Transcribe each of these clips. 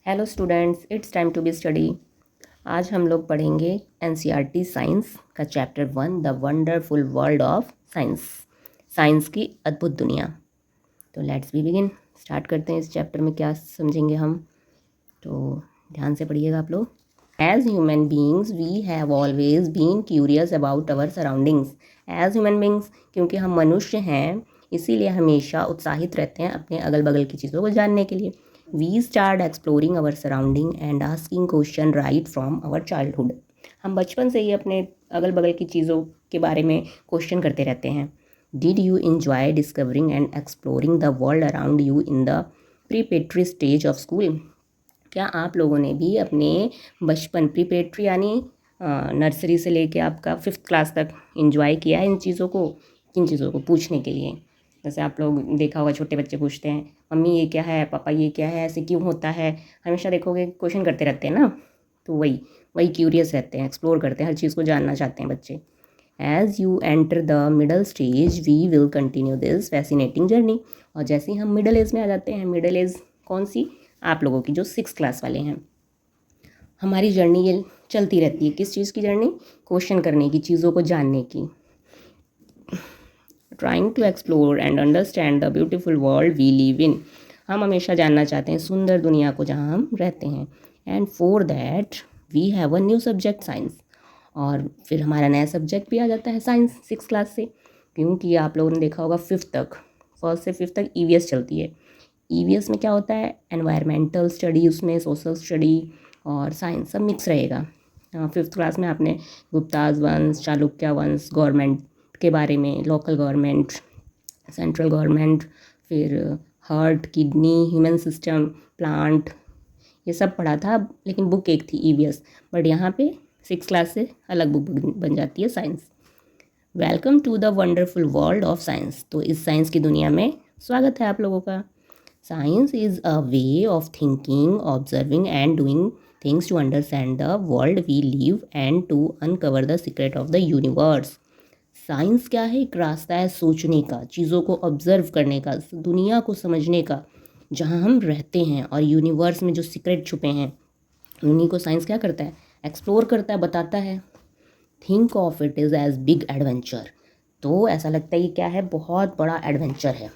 Hello students, it's time to be study. आज हम लोग पढ़ेंगे एनसीईआरटी साइंस का chapter 1 the wonderful world of science. Science की अद्भुत दुनिया। तो लेट्स बी बिगिन। स्टार्ट करते हैं। इस चैप्टर में क्या समझेंगे हम, तो ध्यान से पढ़िएगा आप लोग। As human beings we have always been curious about our surroundings. As human beings, क्योंकि हम मनुष्य हैं, इसीलिए हमेशा उत्साहित रहते हैं अपने अगल बगल की चीज़ों को जानने के लिए। We start exploring our surrounding and asking question right from our childhood. हम बचपन से ही अपने अगल बगल की चीज़ों के बारे में क्वेश्चन करते रहते हैं। Did you enjoy discovering and exploring the world around you in the preparatory stage of school? क्या आप लोगों ने भी अपने बचपन, प्रीपेट्री यानी नर्सरी से लेके आपका 5th क्लास तक इंजॉय किया है इन चीज़ों को? किन चीज़ों को पूछने के लिए, जैसे आप लोग देखा होगा छोटे बच्चे पूछते हैं मम्मी ये क्या है, पापा ये क्या है, ऐसे क्यों होता है, हमेशा देखोगे क्वेश्चन करते रहते हैं ना। तो वही क्यूरियस रहते हैं, एक्सप्लोर करते हैं, हर चीज़ को जानना चाहते हैं बच्चे। As you enter the middle stage we will continue this fascinating journey. और जैसे ही हम मिडल एज में आ जाते हैं, मिडल एज कौन सी? आप लोगों की जो 6th क्लास वाले हैं। हमारी जर्नी ये चलती रहती है। किस चीज़ की जर्नी? क्वेश्चन करने की, चीज़ों को जानने की। Trying to explore and understand the beautiful world we live in. हम हमेशा जानना चाहते हैं सुंदर दुनिया को जहाँ हम रहते हैं। And for that we have a new subject science. और फिर हमारा नया सब्जेक्ट भी आ जाता है साइंस 6th क्लास से, क्योंकि आप लोगों ने देखा होगा 5th तक, 1st से 5th तक ईवीएस चलती है। ईवीएस में क्या होता है? एनवायरमेंटल स्टडी, उसमें सोशल स्टडी और साइंस सब मिक्स रहेगा। 5th क्लास में आपने गुप्ताज वंश, चालुक्य वंश, गवर्नमेंट के बारे में, लोकल गवर्नमेंट, सेंट्रल गवर्नमेंट, फिर heart, kidney, human system, plant, ये सब पढ़ा था। लेकिन बुक एक थी ईवीएस, बट यहाँ पे 6th क्लास से अलग बुक बन जाती है science. Welcome to the wonderful world of science. तो इस साइंस की दुनिया में स्वागत है आप लोगों का। Science is a way of thinking, observing and doing things to understand the world we live and to uncover the secret of the universe. Science क्या है? एक रास्ता है सोचने का, चीज़ों को ऑब्जर्व करने का, दुनिया को समझने का, जहाँ हम रहते हैं और यूनिवर्स में जो सीक्रेट छुपे हैं उन्हीं को साइंस क्या करता है? एक्सप्लोर करता है, बताता है। Think of it is as big adventure. तो ऐसा लगता है ये क्या है? बहुत बड़ा एडवेंचर है।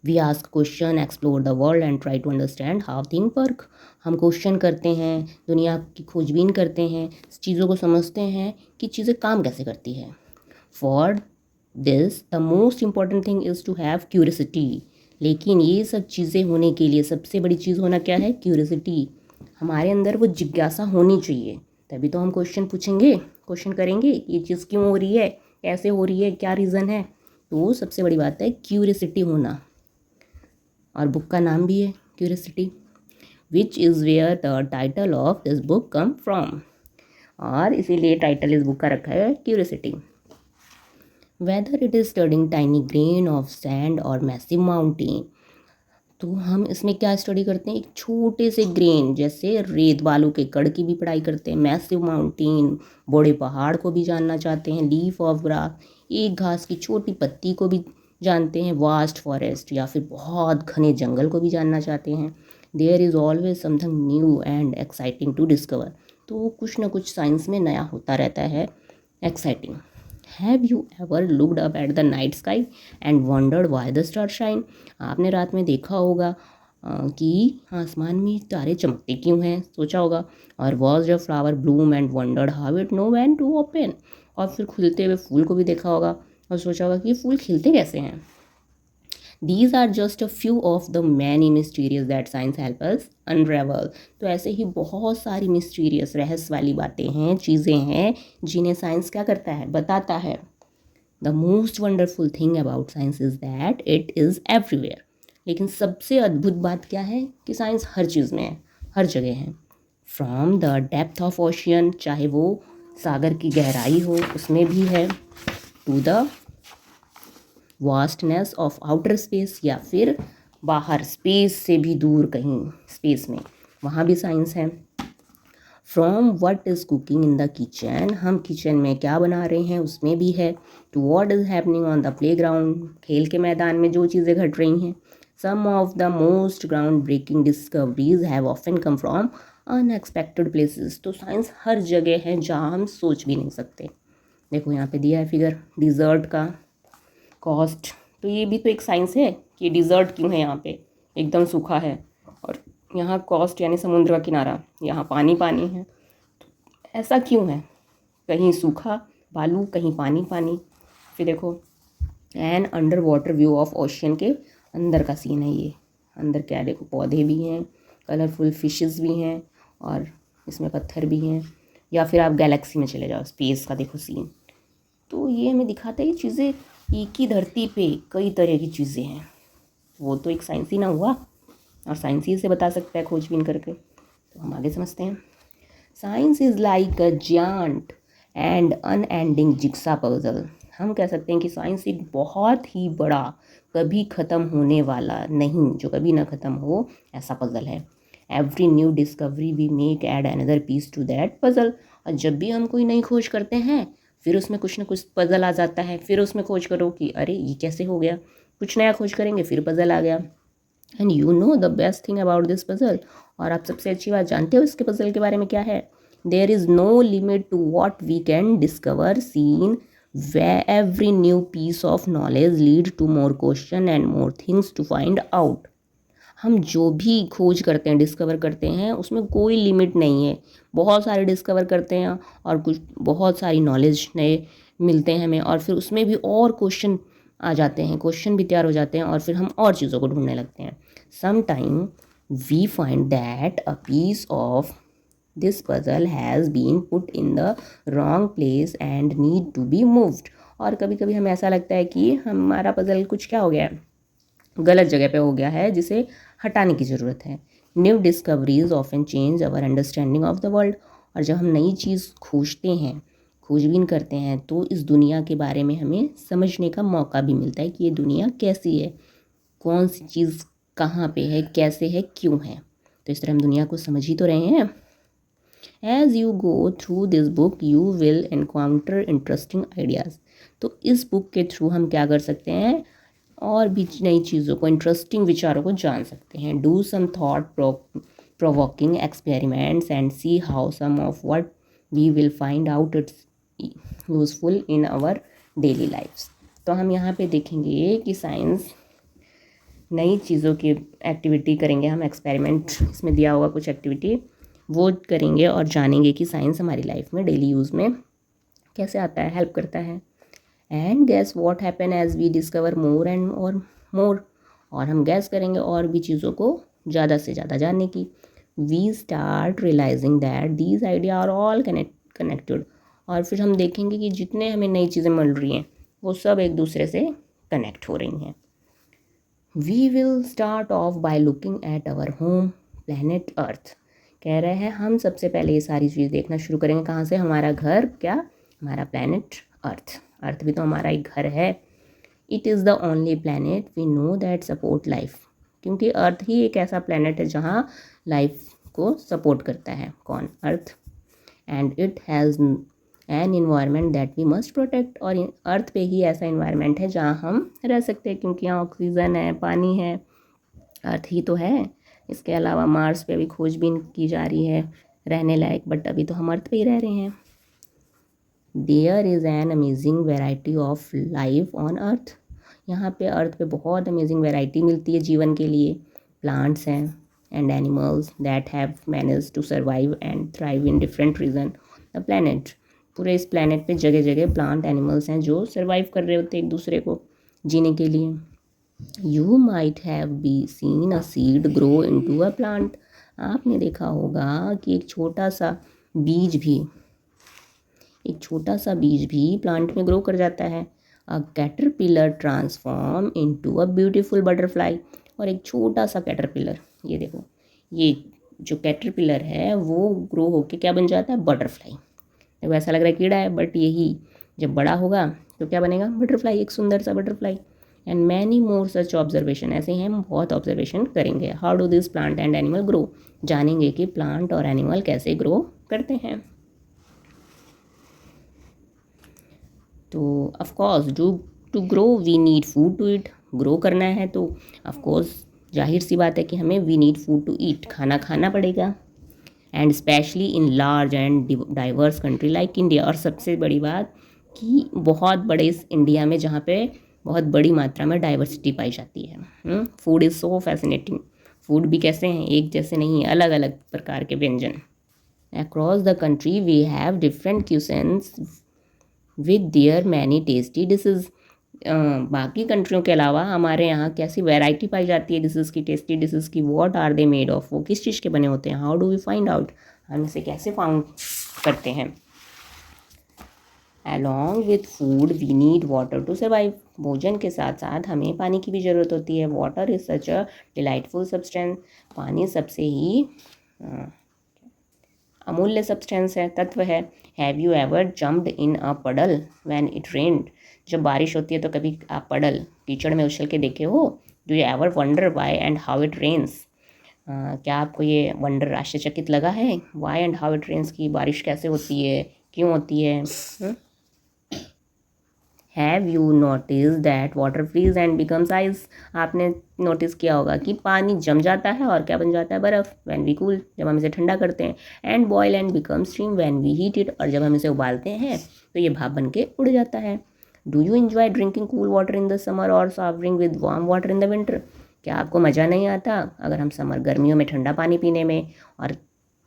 We ask question, explore the world and try to understand how thing work. हम क्वेश्चन करते हैं, दुनिया की खोजबीन करते हैं, चीज़ों को समझते हैं कि चीज़ें काम कैसे करती है। For this the most important thing is to have curiosity. लेकिन ये सब चीज़ें होने के लिए सबसे बड़ी चीज़ होना क्या है? क्यूरियसिटी। हमारे अंदर वो जिज्ञासा होनी चाहिए, तभी तो हम क्वेश्चन पूछेंगे, क्वेश्चन करेंगे, ये चीज़ क्यों हो रही है, कैसे हो रही है, क्या रीज़न है। तो सबसे बड़ी बात है क्यूरियसिटी होना। और बुक का नाम भी है curiosity, which is where the title of this book come from. और इसीलिए टाइटल इस बुक का रखा है curiosity. Whether it is studying tiny grain of sand और मैसिव माउंटेन। तो हम इसमें क्या स्टडी करते हैं? एक छोटे से ग्रेन, जैसे रेत बालू के कण की भी पढ़ाई करते हैं। मैसिव माउंटेन, बड़े पहाड़ को भी जानना चाहते हैं। लीफ ऑफ ग्रास, एक घास की छोटी पत्ती को भी जानते हैं। वास्ट फॉरेस्ट या फिर बहुत घने जंगल को भी जानना चाहते हैं। There is always something new and exciting to discover. तो कुछ ना कुछ साइंस में नया होता रहता है, exciting. Have you ever looked up at the night sky and wandered why the star shine. आपने रात में देखा होगा कि आसमान में तारे चमकते क्यों हैं, सोचा होगा। और was the flower bloom and wondered how it know when to open. और फिर खुलते हुए फूल को भी देखा होगा और सोचा होगा कि ये फूल खिलते कैसे हैं। These are just a few of the many mysterious that science help us unravel। तो ऐसे ही बहुत सारी मिस्टीरियस, रहस्य वाली बातें हैं, चीज़ें हैं जिन्हें साइंस क्या करता है? बताता है। The most wonderful thing about science is that it is everywhere. लेकिन सबसे अद्भुत बात क्या है? कि साइंस हर चीज़ में है, हर जगह है। From the depth of ocean, चाहे वो सागर की गहराई हो उसमें भी है, to the vastness of outer space, या फिर बाहर स्पेस से भी दूर कहीं स्पेस में, वहाँ भी साइंस है। From what is cooking in the kitchen, हम किचन में क्या बना रहे हैं उसमें भी है। To what is happening on the playground, खेल के मैदान में जो चीज़ें घट रही हैं Some of the most groundbreaking discoveries have often come from unexpected places. तो साइंस हर जगह है जहाँ हम सोच भी नहीं सकते। देखो यहाँ पे दिया है फिगर डिज़र्ट का कॉस्ट। तो ये भी तो एक साइंस है कि डिज़र्ट क्यों है यहाँ पे, एकदम सूखा है, और यहाँ कॉस्ट यानी समुद्र का किनारा, यहाँ पानी पानी है। ऐसा क्यों है, कहीं सूखा बालू कहीं पानी पानी। फिर देखो an under water view of ocean के अंदर का सीन है ये। अंदर क्या है, देखो पौधे भी हैं, कलरफुल फिशेस भी हैं, और इसमें पत्थर भी हैं। या फिर आप गैलेक्सी में चले जाओ, स्पेस का देखो सीन। तो ये हमें दिखाता है ये चीज़ें, एक ही धरती पे कई तरह की चीज़ें हैं। वो तो एक साइंस ही ना हुआ, और साइंस ही से बता सकता है खोजबीन करके। तो हम आगे समझते हैं। Science is like a giant and unending jigsaw puzzle. हम कह सकते हैं कि साइंस एक बहुत ही बड़ा, कभी ख़त्म होने वाला नहीं, जो कभी ना ख़त्म हो, ऐसा पजल है। Every new discovery we make add another piece to that puzzle. और जब भी हम कोई नई खोज करते हैं, फिर उसमें कुछ ना कुछ पजल आ जाता है। फिर उसमें खोज करो कि अरे ये कैसे हो गया, कुछ नया खोज करेंगे फिर पजल आ गया। And you know the best thing about this puzzle, और आप सबसे अच्छी बात जानते हो इसके पजल के बारे में क्या है? There is no limit to what we can discover seen every new piece of knowledge lead to more question and more things to find out। हम जो भी खोज करते हैं, डिस्कवर करते हैं, उसमें कोई लिमिट नहीं है। बहुत सारे डिस्कवर करते हैं और कुछ बहुत सारी नॉलेज नए मिलते हैं हमें, और फिर उसमें भी और क्वेश्चन आ जाते हैं, क्वेश्चन भी तैयार हो जाते हैं, और फिर हम और चीज़ों को ढूंढने लगते हैं। Some time we find that a piece of this puzzle has been put in the wrong place and need to be moved। और कभी कभी हमें ऐसा लगता है कि हमारा पजल कुछ क्या हो गया है, गलत जगह पे हो गया है, जिसे हटाने की ज़रूरत है। New discoveries often change our understanding of the world. और जब हम नई चीज़ खोजते हैं, खोजबीन करते हैं, तो इस दुनिया के बारे में हमें समझने का मौका भी मिलता है कि ये दुनिया कैसी है, कौन सी चीज़ कहाँ पे है, कैसे है, क्यों है। तो इस तरह हम दुनिया को समझ ही तो रहे हैं। As you go through this book you will encounter interesting ideas। तो इस बुक के थ्रू हम क्या कर सकते हैं, और भी नई चीज़ों को, इंटरेस्टिंग विचारों को जान सकते हैं। Do some thought provoking experiments and see how some of what we will find out it's useful in our daily lives. तो हम यहाँ पे देखेंगे कि साइंस नई चीज़ों की एक्टिविटी करेंगे, हम एक्सपेरिमेंट, इसमें दिया होगा कुछ एक्टिविटी, वो करेंगे और जानेंगे कि साइंस हमारी लाइफ में डेली यूज़ में कैसे आता है, हेल्प करता है। And guess what happen as we discover more and और मोर। और हम गैस करेंगे और भी चीज़ों को ज़्यादा से ज़्यादा जानने की। We start realising that these idea are all connected. और फिर हम देखेंगे कि जितने हमें नई चीज़ें मिल रही हैं, वो सब एक दूसरे से कनेक्ट हो रही हैं। We will start off by looking at our home planet earth. कह रहे हैं हम सबसे पहले ये सारी चीज़ देखना शुरू करेंगे, कहाँ से? हमारा घर, क्या? हमारा प्लैनेट अर्थ। अर्थ भी तो हमारा एक घर है। It is the only planet we know that support life. क्योंकि अर्थ ही एक ऐसा प्लैनेट है जहाँ लाइफ को सपोर्ट करता है। कौन? Earth. And it has an environment that we must protect. और अर्थ पे ही ऐसा इन्वायरमेंट है जहाँ हम रह सकते हैं, क्योंकि यहाँ ऑक्सीजन है, पानी है, अर्थ ही तो है। इसके अलावा मार्स पे भी खोजबीन की जा रही है रहने लायक, बट अभी तो हम अर्थ पे ही रह रहे हैं। There is an amazing variety of life on earth. यहाँ पे अर्थ पे बहुत अमेजिंग वेराइटी मिलती है जीवन के लिए। प्लांट्स हैं and animals that have manage to survive and thrive in different region the planet. पूरे इस प्लैनेट पे जगह जगह प्लांट एनिमल्स हैं जो सर्वाइव कर रहे होते हैं एक दूसरे को जीने के लिए। You might have be seen a seed grow into a plant। आपने देखा होगा कि एक छोटा सा बीज भी प्लांट में ग्रो कर जाता है। A caterpillar transform into a beautiful butterfly. और एक छोटा सा कैटरपिलर, ये देखो, ये जो कैटरपिलर है वो ग्रो होके क्या बन जाता है? बटरफ्लाई। देखो ऐसा लग रहा है कीड़ा है, बट यही जब बड़ा होगा तो क्या बनेगा? बटरफ्लाई, एक सुंदर सा butterfly. And many more such observation. ऐसे ही हम बहुत ऑब्जर्वेशन करेंगे। How do this plant and animal grow. जानेंगे कि प्लांट और एनिमल कैसे ग्रो करते हैं। तो of course to grow we need food to eat. Grow करना है तो ऑफकोर्स जाहिर सी बात है कि हमें we need food to eat, खाना खाना पड़ेगा, and specially in large and diverse country like India. और सबसे बड़ी बात कि बहुत बड़े इस इंडिया में जहाँ पे बहुत बड़ी मात्रा में डाइवर्सिटी पाई जाती है। Food is so fascinating. Food भी कैसे हैं, एक जैसे नहीं है, अलग अलग प्रकार के व्यंजन। Across the country we have different cuisines with their many tasty dishes. बाकी कंट्रियों के अलावा हमारे यहाँ कैसी वैरायटी पाई जाती है डिशेज़ की, टेस्टी डिशेज़ की। What are they made of, वो किस चीज़ के बने होते हैं। How do we find out, हम इसे कैसे फाउंड करते हैं। Along with food we need water to survive. भोजन के साथ साथ हमें पानी की भी ज़रूरत होती है। Water is such a delightful substance. पानी सबसे ही अमूल्य सब्सटेंस है, तत्व है। हैव यू एवर जम्प्ड इन अ पडल व्हेन इट रेन्ड। जब बारिश होती है तो कभी आप पडल, कीचड़ में उछल के देखे हो। Do you ever wonder why and how it rains. क्या आपको ये वंडर आश्चर्यचकित लगा है, why and how it rains, की बारिश कैसे होती है, क्यों होती है। Have you notice that water freeze and becomes ice. आपने नोटिस किया होगा कि पानी जम जाता है और क्या बन जाता है, बर्फ़। व्हेन वी कूल, जब हम इसे ठंडा करते हैं। And boil and become steam when we heat it, और जब हम इसे उबालते हैं तो ये भाप बन के उड़ जाता है। Do you enjoy drinking cool water in the summer or savouring with warm water in the winter. क्या आपको मज़ा नहीं आता अगर हम गर्मियों में ठंडा पानी पीने में और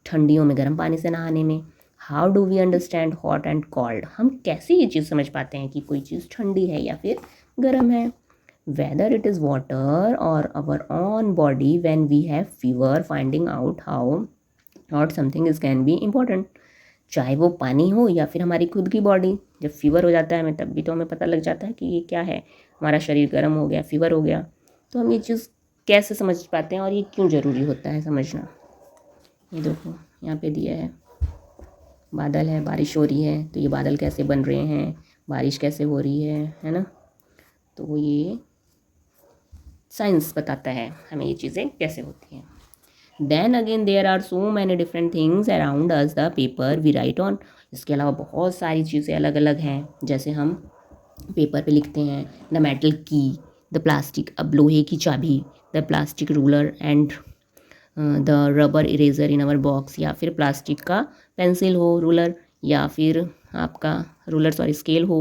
ठंडियों में गर्म पानी से नहाने में। How do we understand hot and cold. हम कैसे ये चीज़ समझ पाते हैं कि कोई चीज़ ठंडी है या फिर गर्म है। Weather it is water or our own body when we have fever, finding out how hot something is can be important. चाहे वो पानी हो या फिर हमारी खुद की बॉडी, जब फीवर हो जाता है हमें, तब भी तो हमें पता लग जाता है कि ये क्या है, हमारा शरीर गर्म हो गया, फीवर हो गया। तो हम ये चीज़ कैसे समझ पाते हैं और ये क्यों ज़रूरी होता है समझना। ये देखो यहाँ पे दिया है, बादल है, बारिश हो रही है, तो ये बादल कैसे बन रहे हैं, बारिश कैसे हो रही है ना। तो ये साइंस बताता है हमें ये चीज़ें कैसे होती हैं। Then again there are so many different things around us the paper we write on. इसके अलावा बहुत सारी चीज़ें अलग अलग हैं, जैसे हम पेपर पे लिखते हैं। The metal key, the plastic, अब लोहे की चाबी, the plastic ruler and the rubber eraser in our box, या फिर प्लास्टिक का पेंसिल हो, रूलर, या फिर आपका रूलर सॉरी स्केल हो।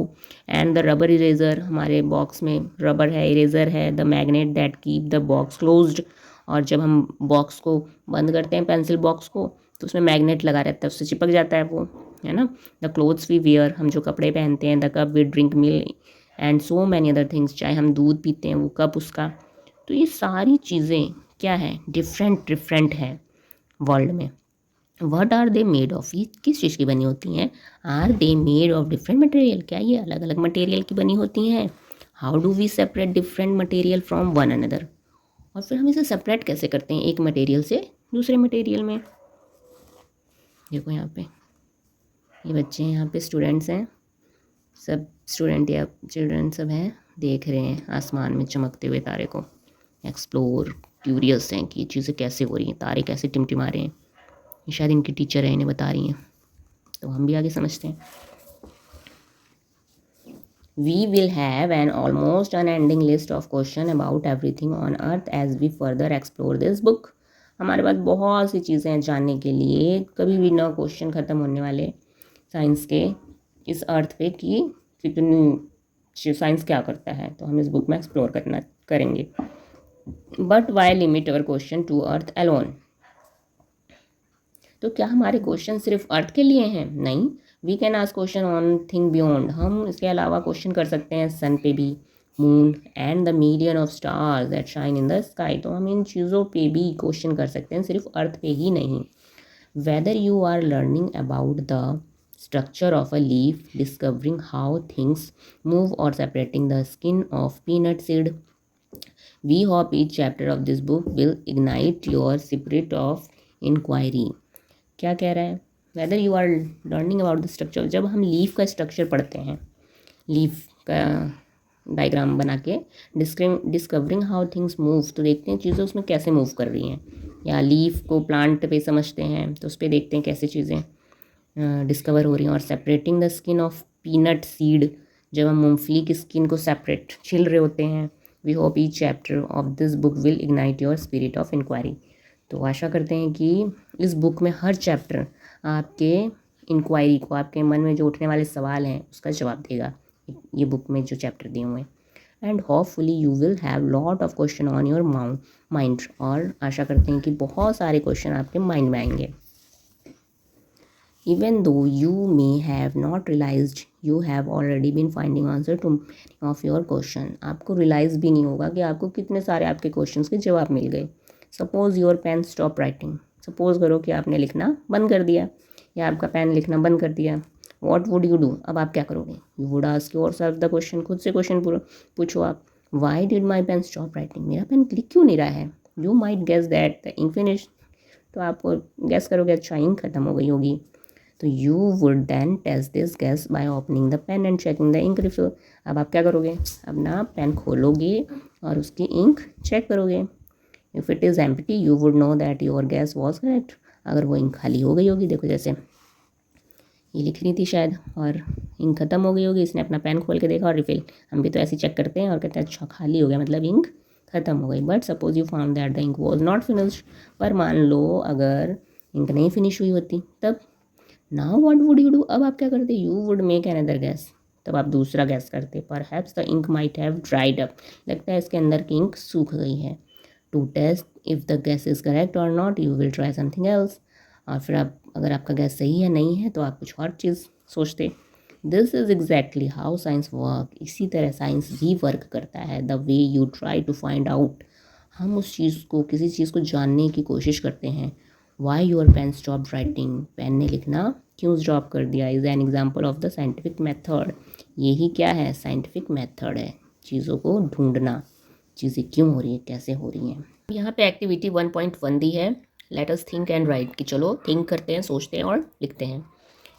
एंड द रबर इरेज़र, हमारे बॉक्स में रबर है, इरेज़र है। The magnet that keep the box closed, और जब हम बॉक्स को बंद करते हैं, पेंसिल बॉक्स को, तो उसमें मैग्नेट लगा रहता है, उससे चिपक जाता है वो, है ना। द क्लोथ्स वी वियर, हम जो कपड़े पहनते हैं। The cup we drink milk and so many other things, चाहे हम दूध पीते हैं वो कप उसका। तो ये सारी चीज़ें क्या है, डिफरेंट डिफरेंट हैं वर्ल्ड में। What are they made of, ये किस चीज़ की बनी होती हैं। Are they made of different material, क्या ये अलग अलग मटेरियल की बनी होती हैं। How do we separate different material from one another, और फिर हम इसे सेपरेट कैसे करते हैं एक मटेरियल से दूसरे मटेरियल में। देखो यहाँ पे ये बच्चे हैं, यहाँ पे स्टूडेंट्स हैं, सब स्टूडेंट या चिल्ड्रन सब हैं, देख रहे हैं आसमान में चमकते हुए तारे को, एक्सप्लोर क्यूरियस हैं कि ये चीज़ें कैसे हो रही हैं, तारे कैसे टिमटिमा रहे हैं। ये शायद इनकी टीचर है, इन्हें बता रही हैं, तो हम भी आगे समझते हैं। We will have an almost unending list of questions about everything on earth as we further explore this book. हमारे पास बहुत सी चीज़ें हैं जानने के लिए, कभी भी ना क्वेश्चन ख़त्म होने वाले साइंस के इस अर्थ पे कि कितनी साइंस क्या करता है, तो हम इस बुक में एक्सप्लोर करेंगे। But why limit our question to earth alone, तो क्या हमारे क्वेश्चन सिर्फ अर्थ के लिए हैं, नहीं। We can ask question on thing beyond, हम इसके अलावा क्वेश्चन कर सकते हैं सन पे भी, moon and the million of stars that shine in the sky, तो हम इन चीज़ों पे भी क्वेश्चन कर सकते हैं, सिर्फ अर्थ पे ही नहीं। Whether you are learning about the structure of a leaf, discovering how things move, or separating the skin of peanut seed, we hope each chapter of this book will ignite your spirit of inquiry. क्या कह रहा है, whether you are learning about the structure, जब हम leaf का structure पढ़ते हैं, leaf का डायग्राम बना के, डिस्कवरिंग हाउ थिंग्स मूव, तो देखते हैं चीज़ें उसमें कैसे मूव कर रही हैं, या लीफ को प्लांट पे समझते हैं तो उस पर देखते हैं कैसे चीज़ें डिस्कवर हो रही हैं। और separating the skin of peanut seed, जब हम मूंगफली की स्किन को सेपरेट छील रहे होते हैं, we hope each chapter of this book will ignite your spirit of inquiry. तो आशा करते हैं कि इस बुक में हर चैप्टर आपके इंक्वायरी को, आपके मन में जो उठने वाले सवाल हैं उसका जवाब देगा, ये बुक में जो चैप्टर दिए हुए हैं। And hopefully you will have lot of question on your mind, और आशा करते हैं कि बहुत सारे क्वेश्चन आपके माइंड में आएंगे। Even though you may have not realized, you have already been finding answer to many of your question. आपको रियलाइज भी नहीं होगा कि आपको कितने सारे आपके क्वेश्चंस के जवाब मिल गए। Suppose your pen stop writing, suppose करो कि आपने लिखना बंद कर दिया या आपका पेन लिखना बंद कर दिया। वॉट वुड यू डू, अब आप क्या करोगे? You would ask yourself the question, खुद से क्वेश्चन पूछो आप, why did my pen stop writing, मेरा पेन लिख क्यों नहीं रहा है? You might guess that the ink finish, तो आप गेस करोगे अच्छा इंक खत्म हो गई होगी। तो you would then test this guess by opening the pen and checking the ink refill. अब आप क्या करोगे? अब ना पेन खोलोगे और उसकी इंक चेक करोगे। If it is empty you would know that your guess was correct. अगर वो इंक खाली हो गई होगी, देखो जैसे ये लिख रही थी शायद और इंक खत्म हो गई होगी, इसने अपना पेन खोल के देखा और रिफिल, हम भी तो ऐसे चेक करते हैं और कहते हैं अच्छा खाली हो गया मतलब इंक खत्म हो गई। But suppose you found that the ink was not finished, पर मान लो अगर इंक नहीं फिनिश हुई होती तब, now what would you do, अब आप क्या करते? You would make another guess, तब आप दूसरा गैस करते। Perhaps the ink might have dried up, लगता है इसके अंदर की इंक सूख गई है। To test if the guess is correct or not you will try something else, और फिर आप अगर आपका गैस सही है नहीं है तो आप कुछ और चीज़ सोचते। This is exactly how science work, इसी तरह साइंस भी वर्क करता है। The way you try to find out, हम उस चीज़ को, किसी चीज़ को जानने की कोशिश करते हैं। Why your pen stop writing, pen ने लिखना क्यों स्टॉप कर दिया, is an example of the scientific method, यही क्या है? साइंटिफिक मेथड है, चीज़ों को ढूंढना, चीज़ें क्यों हो रही है, कैसे हो रही हैं। यहाँ पे एक्टिविटी 1.1 दी है, let us think and right, कि चलो थिंक करते हैं, सोचते हैं और लिखते हैं।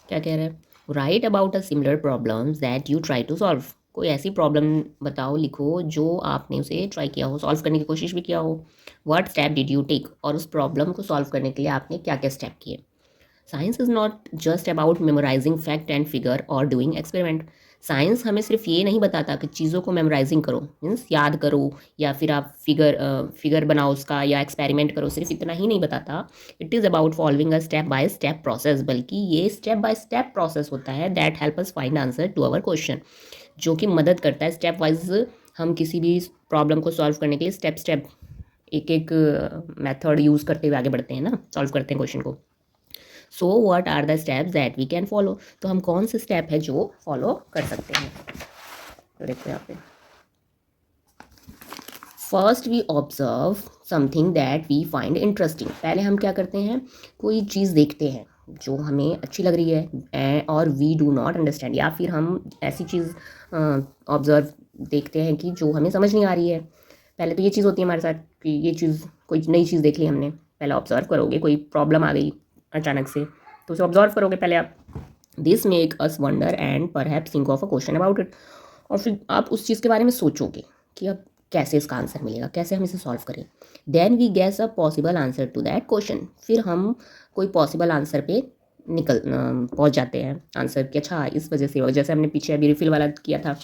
क्या कह रहा है? Write about a similar problems that you try to solve, कोई ऐसी प्रॉब्लम बताओ, लिखो जो आपने उसे ट्राई किया हो, सॉल्व करने की कोशिश भी किया हो। What step did you take, और उस प्रॉब्लम को सॉल्व करने के लिए आपने क्या क्या स्टेप किए। Science is not just about memorizing fact and figure or doing experiment. Science हमें सिर्फ ये नहीं बताता कि चीज़ों को मेमोराइजिंग करो, मीन्स याद करो, या फिर आप फिगर बनाओ उसका, या एक्सपेरिमेंट करो, सिर्फ इतना ही नहीं बताता। It is about following a step by step process, बल्कि ये स्टेप बाय स्टेप प्रोसेस होता है that help us find answer to our question, जो कि मदद करता है स्टेप वाइज हम किसी भी प्रॉब्लम को सॉल्व करने के लिए स्टेप स्टेप एक एक मेथड यूज़ करते हुए आगे बढ़ते हैं ना, सॉल्व करते हैं क्वेश्चन को। So what are the steps that we can follow, तो हम कौन से स्टेप है जो फॉलो कर सकते हैं। तो देखो यहाँ पे, first we observe something that we find interesting, पहले हम क्या करते हैं? कोई चीज़ देखते हैं जो हमें अच्छी लग रही है और वी डू नॉट अंडरस्टैंड, या फिर हम ऐसी चीज़ ऑब्जर्व देखते हैं कि जो हमें समझ नहीं आ रही है। पहले तो ये चीज़ होती है हमारे साथ कि ये चीज़, कोई नई चीज़ देख ली हमने, पहले ऑब्जर्व करोगे, कोई प्रॉब्लम आ गई अचानक से तो उसे ऑब्जर्व करोगे पहले आप। This make us wonder and perhaps think of a question about it, और फिर आप उस चीज़ के बारे में सोचोगे कि अब कैसे इसका आंसर मिलेगा, कैसे हम इसे सॉल्व करें। Then we guess a possible answer to that question, फिर हम कोई पॉसिबल आंसर पे पहुंच जाते हैं आंसर कि अच्छा इस वजह से, जैसे हमने पीछे अभी रिफिल वाला किया था,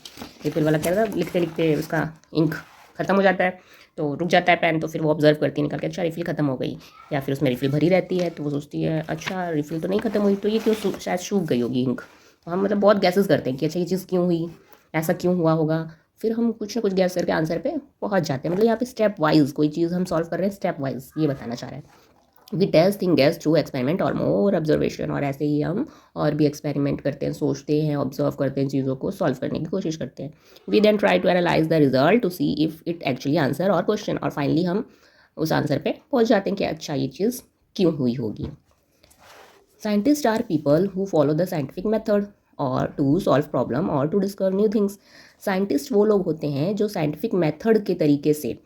रिफिल वाला क्या था, लिखते लिखते उसका इंक ख़त्म हो जाता है तो रुक जाता है पेन, तो फिर वो ऑब्जर्व करती है निकल के, अच्छा रिफिल ख़त्म हो गई, या फिर उसमें रिफिल भरी रहती है तो वो सोचती है अच्छा रिफिल तो नहीं ख़त्म हुई, तो ये क्यों शायद सूख गई होगी इंक। तो हम मतलब बहुत गैसेस करते हैं कि अच्छा ये चीज़ क्यों हुई, ऐसा क्यों हुआ होगा, फिर हम कुछ ना कुछ गैस करके आंसर पे पहुंच जाते हैं। मतलब यहाँ पे स्टेप वाइज कोई चीज़ हम सॉल्व कर रहे हैं, स्टेप वाइज, ये बताना चाह रहा है। We test thing guess through experiment or more observation, और ऐसे ही हम और भी एक्सपेरिमेंट करते हैं, सोचते हैं, ऑब्जर्व करते हैं, चीज़ों को सॉल्व करने की कोशिश करते हैं। We then try to analyze the result to see if it actually answer our question, और फाइनली हम उस आंसर पे पहुंच जाते हैं कि अच्छा ये चीज़ क्यों हुई होगी। Scientist are people who follow the scientific method or to solve problem or to discover new things. Scientist वो लोग होते हैं जो साइंटिफिक मेथड के तरीके से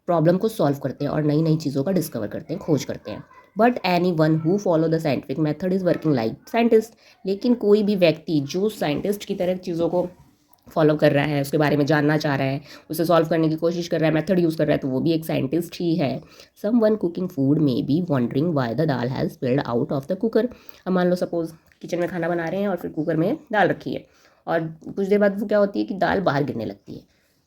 प्रॉब्लम को सॉल्व करते हैं और नई नई चीज़ों का डिस्कवर करते हैं, खोज करते हैं। But any one who follow the scientific method is working like scientist, लेकिन कोई भी व्यक्ति जो साइंटिस्ट की तरह चीज़ों को फॉलो कर रहा है, उसके बारे में जानना चाह रहा है, उसे सॉल्व करने की कोशिश कर रहा है, मेथड यूज़ कर रहा है, तो वो भी एक साइंटिस्ट ही है। Someone cooking food may be wondering why the dal has spilled out of the cooker. अब मान लो सपोज किचन में खाना बना रहे हैं और फिर कुकर में दाल रखी है और कुछ देर बाद वो क्या होती है कि दाल बाहर गिरने लगती है,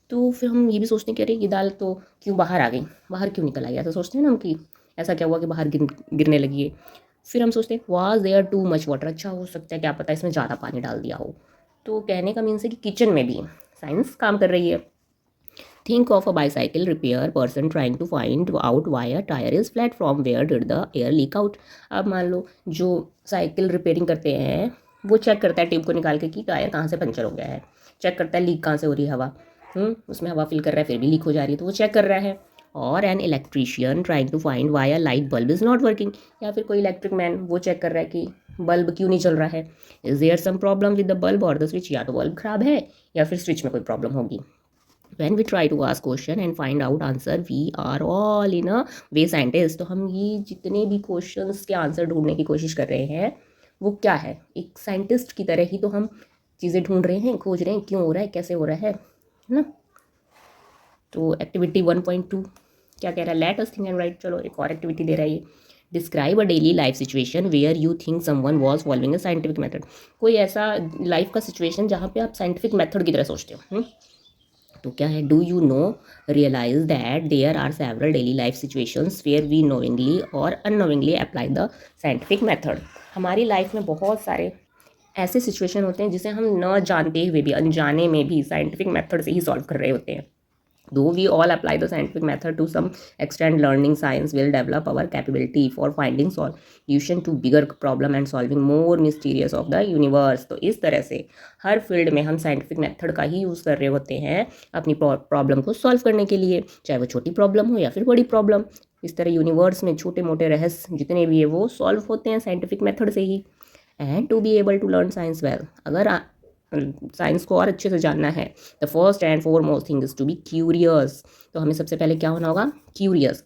तो फिर हम ये भी सोचते हैं कि अरे ये दाल तो क्यों बाहर आ गई, बाहर क्यों निकल आई, ऐसा सोचते हैं ना हम कि ऐसा क्या हुआ कि बाहर गिरने लगी है। फिर हम सोचते हैं was there too much water, अच्छा हो सकता है क्या पता इसमें ज़्यादा पानी डाल दिया हो। तो कहने का मीन्स है कि किचन में भी साइंस काम कर रही है। Think of a bicycle repair person trying to find out why a tyre is flat from where did the air leak out. अब मान लो जो साइकिल रिपेयरिंग करते हैं वो चेक करता है ट्यूब को निकाल के कि टायर कहाँ से पंचर हो गया है, चेक करता है लीक कहाँ से हो रही है हवा, उसमें हवा फिल कर रहा है फिर भी लीक हो जा रही है तो वो चेक कर रहा है। और an electrician trying to find why a light bulb is not working, या फिर कोई इलेक्ट्रिक मैन वो चेक कर रहा है कि बल्ब क्यों नहीं चल रहा है, is there some problem with the bulb or the switch, या तो बल्ब खराब है या फिर स्विच में कोई प्रॉब्लम होगी। when we try to ask question and find out answer we are all in a way scientist। तो हम ये जितने भी क्वेश्चंस के आंसर ढूंढने की कोशिश कर रहे हैं वो क्या है, एक साइंटिस्ट की तरह ही तो हम चीज़ें ढूंढ रहे हैं, खोज रहे हैं क्यों हो रहा है कैसे हो रहा है ना। तो एक्टिविटी 1.2 क्या कह रहा है, let us think and write. चलो एक और एक्टिविटी दे रहा है ये, describe a daily life situation where you think someone was following a scientific method. कोई ऐसा लाइफ का सिचुएशन जहाँ पे आप साइंटिफिक मेथड की तरह सोचते हो। तो क्या है, do you know realise that there are several daily life situations where we knowingly or unknowingly apply the scientific method. हमारी लाइफ में बहुत सारे ऐसे सिचुएशन होते हैं जिसे हम न जानते हुए भी अनजाने में भी साइंटिफिक मेथड से ही सॉल्व कर रहे होते हैं। Though we all apply the scientific method to some extent, learning science will develop our capability for finding solution to bigger problem and solving more mysterious of the universe। तो इस तरह से हर field में हम साइंटिफिक मेथड का ही use कर रहे होते हैं अपनी प्रॉब्लम को सॉल्व करने के लिए, चाहे वो छोटी प्रॉब्लम हो या फिर बड़ी प्रॉब्लम। इस तरह यूनिवर्स में छोटे मोटे रहस्य जितने भी है वो सॉल्व होते हैं साइंटिफिक मेथड से ही। And to be able to learn science well, अगर साइंस को और अच्छे से जानना है, the first and foremost thing is to be curious. तो हमें सबसे पहले क्या होना होगा, क्यूरियस।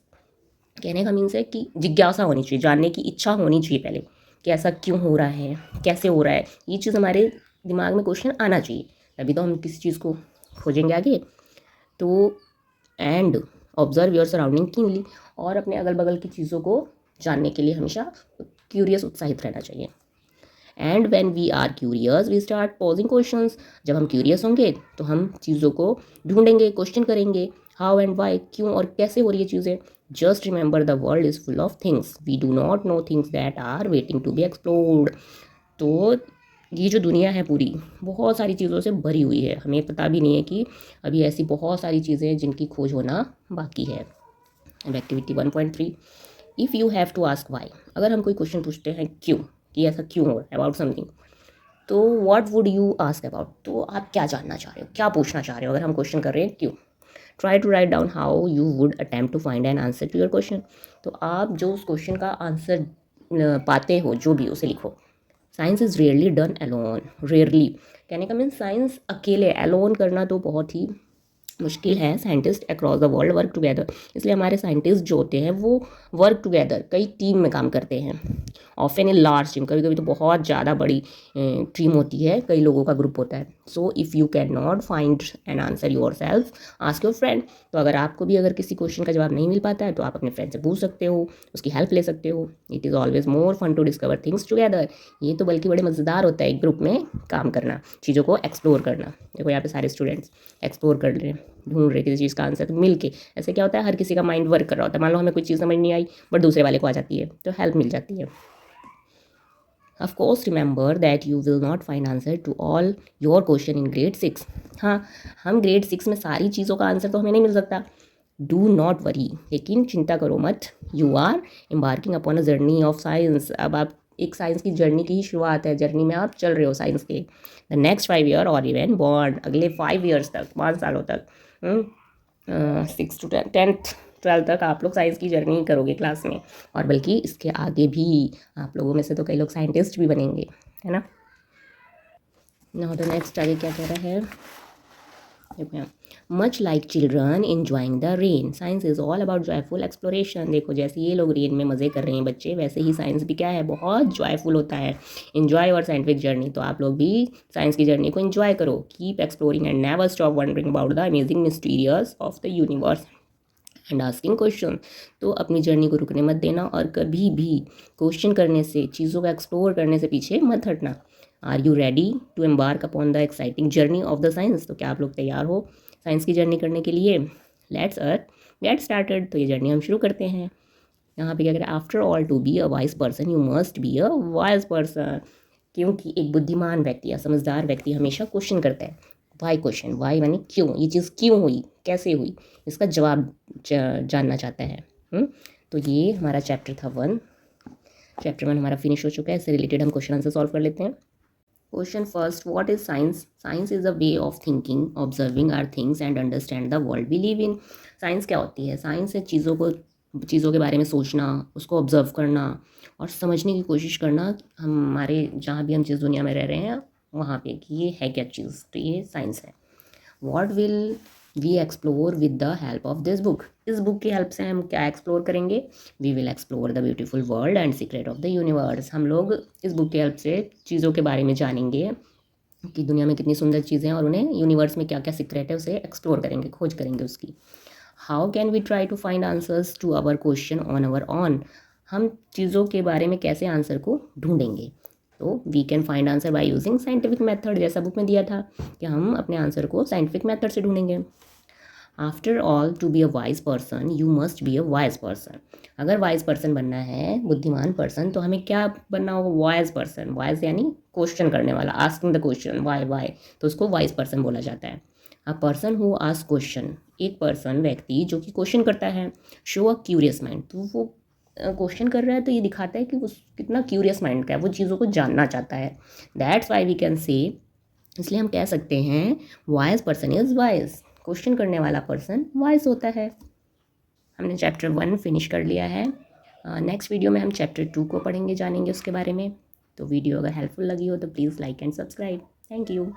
कहने का मीन्स है कि जिज्ञासा होनी चाहिए, जानने की इच्छा होनी चाहिए पहले कि ऐसा क्यों हो रहा है कैसे हो रहा है, ये चीज़ हमारे दिमाग में क्वेश्चन आना चाहिए तभी तो हम किसी चीज़ को खोजेंगे आगे। तो and observe your surrounding keenly, और अपने अगल बगल की चीज़ों को जानने के लिए हमेशा क्यूरियस उत्साहित रहना चाहिए। And when we are curious we start posing questions, जब हम क्यूरियस होंगे तो हम चीज़ों को ढूंढेंगे, क्वेश्चन करेंगे, हाउ एंड वाई, क्यों और कैसे हो रही है चीज़ें। Just remember the world is full of things we do not know, things that are waiting to be explored. तो ये जो दुनिया है पूरी बहुत सारी चीज़ों से भरी हुई है, हमें पता भी नहीं है कि अभी ऐसी बहुत सारी चीज़ें हैं जिनकी खोज होना बाकी है। Activity 1.3, if you have to ask why, अगर हम कोई क्वेश्चन पूछते हैं क्यों, कि ऐसा क्यों हो रहा है अबाउट समथिंग, तो what would you ask about, तो आप क्या जानना चाह रहे हो, क्या पूछना चाह रहे हो अगर हम क्वेश्चन कर रहे हैं क्यों। Try to write down how you would attempt to find an answer to your question. तो आप जो उस क्वेश्चन का आंसर पाते हो जो भी उसे लिखो। Science is rarely done alone, rarely कहने का मीन साइंस अकेले अलोन करना तो बहुत ही मुश्किल है। Scientist across the world work together, इसलिए हमारे साइंटिस्ट जो होते हैं वो वर्क टुगेदर कई टीम में काम करते हैं। ऑफन इन लार्ज टीम, कभी कभी तो बहुत ज़्यादा बड़ी टीम होती है, कई लोगों का ग्रुप होता है। So if you can not find an answer your self ask your friend. तो अगर आपको भी अगर किसी क्वेश्चन का जवाब नहीं मिल पाता है तो आप अपने फ्रेंड से पूछ सकते हो, उसकी हेल्प ले सकते हो। It is always more fun to discover things together, ये तो बल्कि बड़े मज़ेदार होता है एक ग्रुप में काम करना, चीज़ों को एक्सप्लोर करना। देखो यहाँ पे सारे स्टूडेंट्स एक्सप्लोर कर रहे हैं, ढूंढ रहे किसी चीज़ का आंसर, तो मिल के ऐसे क्या होता है हर किसी का माइंड वर्क कर रहा होता है। मान लो हमें कोई चीज़ समझ नहीं आई बट दूसरे वाले को आ जाती है तो हेल्प मिल जाती है। Of course remember that you will not find answer to all your question in grade 6। हाँ, हम ग्रेड 6 में सारी चीज़ों का आंसर तो हमें नहीं मिल सकता। डू नॉट वरी, लेकिन चिंता करो मत। You are embarking upon a journey of science, अब आप एक साइंस की जर्नी की ही शुरुआत है, जर्नी में आप चल रहे हो साइंस के। द नेक्स्ट 5 ईयर और इवन बॉन्ड, अगले 5 ईयर्स तक, 5 सालों तक, 6 to 10th 12th तक आप लोग साइंस की जर्नी करोगे क्लास में, और बल्कि इसके आगे भी आप लोगों में से तो कई लोग साइंटिस्ट भी बनेंगे, है ना। नाउ द नेक्स्ट आगे क्या कह रहा है, much like children enjoying the rain science is all about joyful exploration. देखो जैसे ये लोग रेन में मज़े कर रहे हैं बच्चे, वैसे ही साइंस भी क्या है, बहुत जॉयफुल होता है। इन्जॉय और साइंटिफिक जर्नी, तो आप लोग भी साइंस की जर्नी को इन्जॉय करो। Keep exploring and never stop wondering about the amazing mysterious of the universe and asking question. तो अपनी जर्नी को रुकने मत देना और कभी भी क्वेश्चन करने से, चीज़ों को एक्सप्लोर करने से पीछे मत हटना। Are you ready to embark upon the exciting journey of the science, तो क्या आप लोग तैयार हो साइंस की जर्नी करने के लिए लेट्स गेट स्टार्टेड। तो ये जर्नी हम शुरू करते हैं। यहाँ पे क्या करें, after all to be a wise person you must be a wise person. क्योंकि एक बुद्धिमान व्यक्ति या समझदार व्यक्ति हमेशा क्वेश्चन करता है। वाई क्वेश्चन, वाई यानी क्यों, ये चीज़ क्यों हुई, कैसे हुई, इसका जवाब जानना चाहता है। तो ये हमारा चैप्टर था 1। चैप्टर 1 हमारा फिनिश हो चुका है। इससे रिलेटेड हम क्वेश्चन आंसर सॉल्व कर लेते हैं। Question first, what is science? Science is a way of thinking, observing our things and understand the world we live in. Science क्या होती है? साइंस है चीज़ों के बारे में सोचना, उसको ऑब्जर्व करना और समझने की कोशिश करना, हमारे जहाँ भी हम जिस दुनिया में रह रहे हैं वहाँ पे कि ये है क्या चीज़। तो ये साइंस है। What will we explore with the help of this book? इस बुक की हेल्प से हम क्या एक्सप्लोर करेंगे? We will explore the beautiful world and secret of the universe. हम लोग इस बुक की हेल्प से चीज़ों के बारे में जानेंगे कि दुनिया में कितनी सुंदर चीज़ें हैं और उन्हें यूनिवर्स में क्या क्या सीक्रेट है उसे एक्सप्लोर करेंगे, खोज करेंगे उसकी। How can we try to find answers to our question on our own? हम चीज़ों के बारे में कैसे आंसर को ढूंढेंगे? तो we can find answer by using scientific method, जैसा बुक में दिया था कि हम अपने आंसर को साइंटिफिक मेथड से ढूंढेंगे। After all to be a wise person you must be a wise person. अगर वाइज पर्सन बनना है, बुद्धिमान पर्सन, तो हमें क्या बनना होगा? Wise person. वाइज यानी क्वेश्चन करने वाला, आस्किंग द क्वेश्चन वाई, तो उसको वाइज पर्सन बोला जाता है। A person who ask question, एक पर्सन व्यक्ति जो कि क्वेश्चन करता है। शो अ क्यूरियस माइंड, तो वो क्वेश्चन कर रहा है तो ये दिखाता है कि वो कितना क्यूरियस माइंड का है, वो चीज़ों को जानना चाहता है। That's why we can say, इसलिए हम कह सकते हैं wise person is wise. Question करने वाला पर्सन वाइज होता है। हमने चैप्टर 1 फिनिश कर लिया है। नेक्स्ट वीडियो में हम चैप्टर 2 को पढ़ेंगे, जानेंगे उसके बारे में। तो वीडियो अगर हेल्पफुल लगी हो तो please like and subscribe. Thank you.